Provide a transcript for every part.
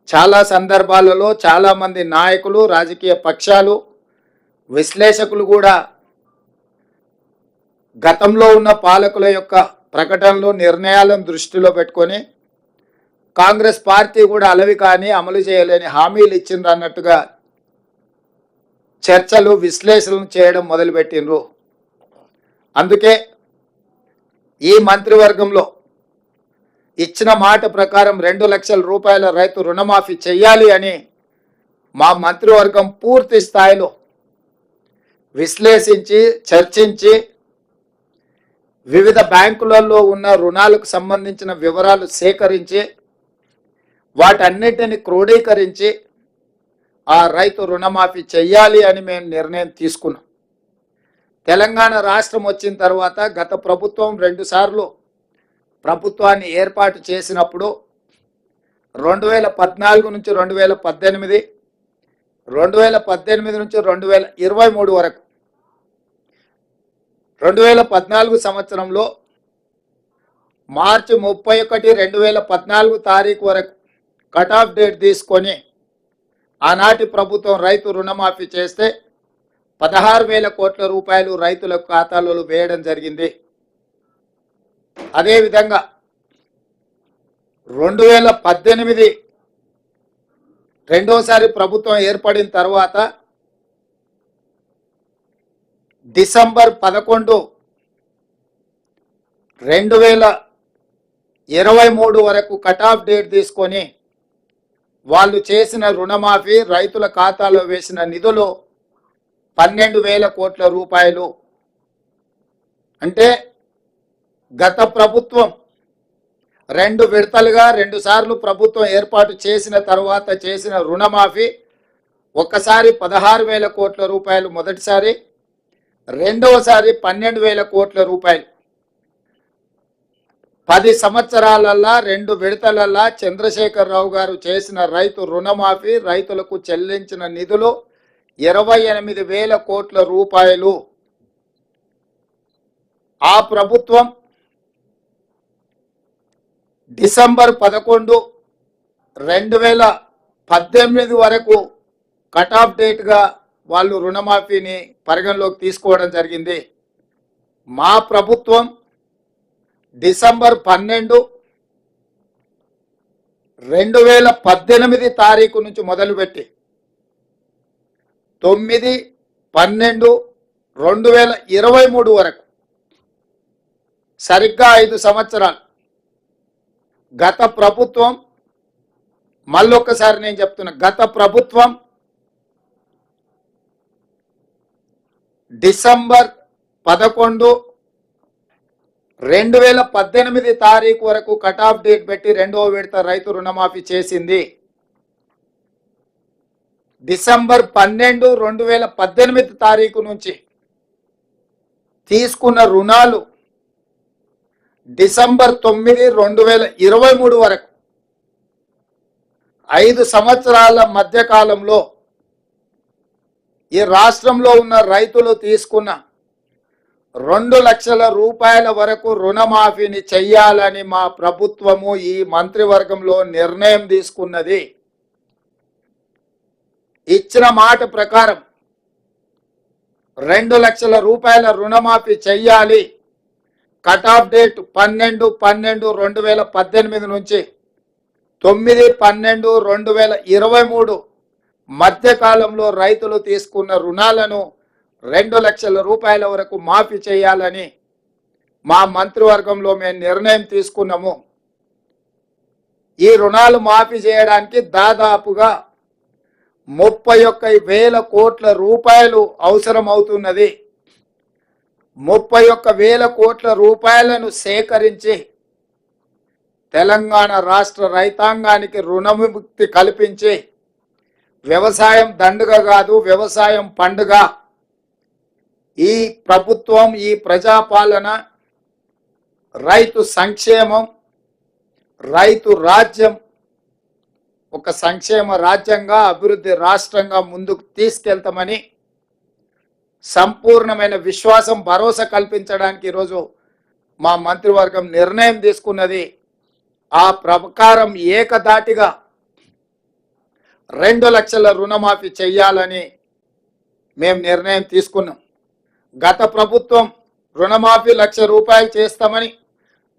చాలా సందర్భాలలో చాలామంది నాయకులు, రాజకీయ పక్షాలు, విశ్లేషకులు కూడా గతంలో ఉన్న పాలకుల యొక్క ప్రకటనలు, నిర్ణయాలను దృష్టిలో పెట్టుకొని కాంగ్రెస్ పార్టీ కూడా అలవి కానీ అమలు చేయలేని హామీలు ఇచ్చిండ్రు అన్నట్టుగా చర్చలు, విశ్లేషణలు చేయడం మొదలుపెట్టిండ్రు. అందుకే ఈ మంత్రివర్గంలో ఇచ్చిన మాట ప్రకారం 2 లక్షల రూపాయల రైతు రుణమాఫీ చేయాలి అని మా మంత్రివర్గం పూర్తి స్థాయిలో విశ్లేషించి, చర్చించి, వివిధ బ్యాంకులలో ఉన్న రుణాలకు సంబంధించిన వివరాలు సేకరించి వాటన్నిటిని క్రోడీకరించి ఆ రైతు రుణమాఫీ చెయ్యాలి అని మేము నిర్ణయం తీసుకున్నాం. తెలంగాణ రాష్ట్రం వచ్చిన తర్వాత గత ప్రభుత్వం 2 సార్లు ప్రభుత్వాన్ని ఏర్పాటు చేసినప్పుడు 2014 నుంచి 2018, 2018 నుంచి 2023 వరకు 2014 సంవత్సరంలో మార్చి 31, 2014 తారీఖు వరకు కట్ ఆఫ్ డేట్ తీసుకొని ఆనాటి ప్రభుత్వం రైతు రుణమాఫీ చేస్తే 16,000 కోట్ల రూపాయలు రైతుల ఖాతాలలో వేయడం జరిగింది. అదేవిధంగా 2018 రెండోసారి ప్రభుత్వం ఏర్పడిన తర్వాత డిసెంబర్ 11, 2023 వరకు కట్ ఆఫ్ డేట్ తీసుకొని వాళ్ళు చేసిన రుణమాఫీ, రైతుల ఖాతాలో వేసిన నిధులు 12,000 కోట్ల రూపాయలు. అంటే గత ప్రభుత్వం 2 విడతలుగా 2 సార్లు ప్రభుత్వం ఏర్పాటు చేసిన తర్వాత చేసిన రుణమాఫీ ఒక్కసారి 16,000 కోట్ల రూపాయలు మొదటిసారి, రెండవసారి 12,000 కోట్ల రూపాయలు. 10 సంవత్సరాలల్లా 2 విడతలల్లా చంద్రశేఖరరావు గారు చేసిన రైతు రుణమాఫీ, రైతులకు చెల్లించిన నిధులు 28,000 కోట్ల రూపాయలు. ఆ ప్రభుత్వం డిసెంబర్ 11, 2018 వరకు కట్ ఆఫ్ డేట్గా వాళ్ళు రుణమాఫీని పరిగణలోకి తీసుకోవడం జరిగింది. మా ప్రభుత్వం డిసెంబర్ 12, 2018 తారీఖు నుంచి మొదలుపెట్టి 9, 12, 2023 వరకు సరిగ్గా 5 సంవత్సరాలు గత ప్రభుత్వం, మళ్ళొక్కసారి నేను చెప్తున్నా, గత ప్రభుత్వం డిసెంబర్ 11, 2018 తారీఖు వరకు కట్ ఆఫ్ డేట్ పెట్టి 2వ విడత రైతు రుణమాఫీ చేసింది. డిసెంబర్ 12, 2018 తారీఖు నుంచి తీసుకున్న రుణాలు డిసెంబర్ 9, 2023 వరకు 5 సంవత్సరాల మధ్య కాలంలో ఈ రాష్ట్రంలో ఉన్న రైతులు తీసుకున్న 2 లక్షల రూపాయల వరకు రుణమాఫీని చెయ్యాలని మా ప్రభుత్వము ఈ మంత్రివర్గంలో నిర్ణయం తీసుకున్నది. ఇచ్చిన మాట ప్రకారం 2 లక్షల రూపాయల రుణమాఫీ చెయ్యాలి. కట్ ఆఫ్ డేట్ 12, 12, 2018 నుంచి 9, 12, 2023 మధ్యకాలంలో రైతులు తీసుకున్న రుణాలను 2 లక్షల రూపాయల వరకు మాఫీ చేయాలని మా మంత్రివర్గంలో మేము నిర్ణయం తీసుకున్నాము. ఈ రుణాలు మాఫీ చేయడానికి దాదాపుగా 31,000 కోట్ల రూపాయలు అవసరం అవుతున్నది. 31,000 కోట్ల రూపాయలను సేకరించి తెలంగాణ రాష్ట్ర రైతాంగానికి రుణవిముక్తి కల్పించి వ్యవసాయం దండుగ కాదు, వ్యవసాయం పండుగ. ఈ ప్రభుత్వం, ఈ ప్రజాపాలన రైతు సంక్షేమం, రైతు రాజ్యం ఒక సంక్షేమ రాజ్యంగా, అభివృద్ధి రాష్ట్రంగా ముందుకు తీసుకెళ్తామని సంపూర్ణమైన విశ్వాసం, భరోసా కల్పించడానికి ఈరోజు మా మంత్రివర్గం నిర్ణయం తీసుకున్నది. ఆ ప్రకారం ఏకధాటిగా 2 లక్షల రుణమాఫీ చెయ్యాలని మేము నిర్ణయం తీసుకున్నాం. గత ప్రభుత్వం రుణమాఫీ ₹1,00,000 చేస్తామని,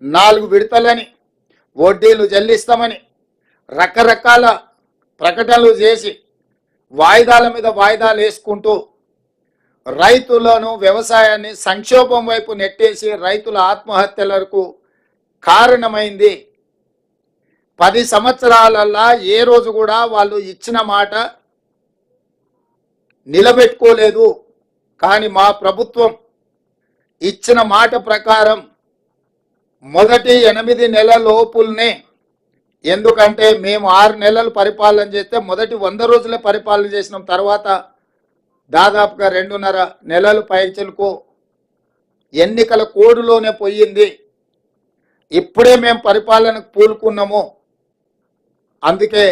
4 విడతలని, వడ్డీలు చెల్లిస్తామని రకరకాల ప్రకటనలు చేసి వాయిదాల మీద వాయిదాలు వేసుకుంటూ రైతులను, వ్యవసాయాన్ని సంక్షోభం వైపు నెట్టేసి రైతుల ఆత్మహత్యలకు కారణమైంది. 10 సంవత్సరాలల్లా ఏ రోజు కూడా వాళ్ళు ఇచ్చిన మాట నిలబెట్టుకోలేదు. కానీ మా ప్రభుత్వం ఇచ్చిన మాట ప్రకారం మొదటి 8 నెలల లోపుల్నే, ఎందుకంటే మేము 6 నెలలు పరిపాలన చేస్తే మొదటి 100 రోజులే పరిపాలన చేసినాం. తర్వాత దాదాపుగా 2.5 నెలలు పైచలకు ఎన్నికల కోడ్లోనే పోయింది. ఇప్పుడే మేము పరిపాలనకు పూనుకున్నాము. అందుకే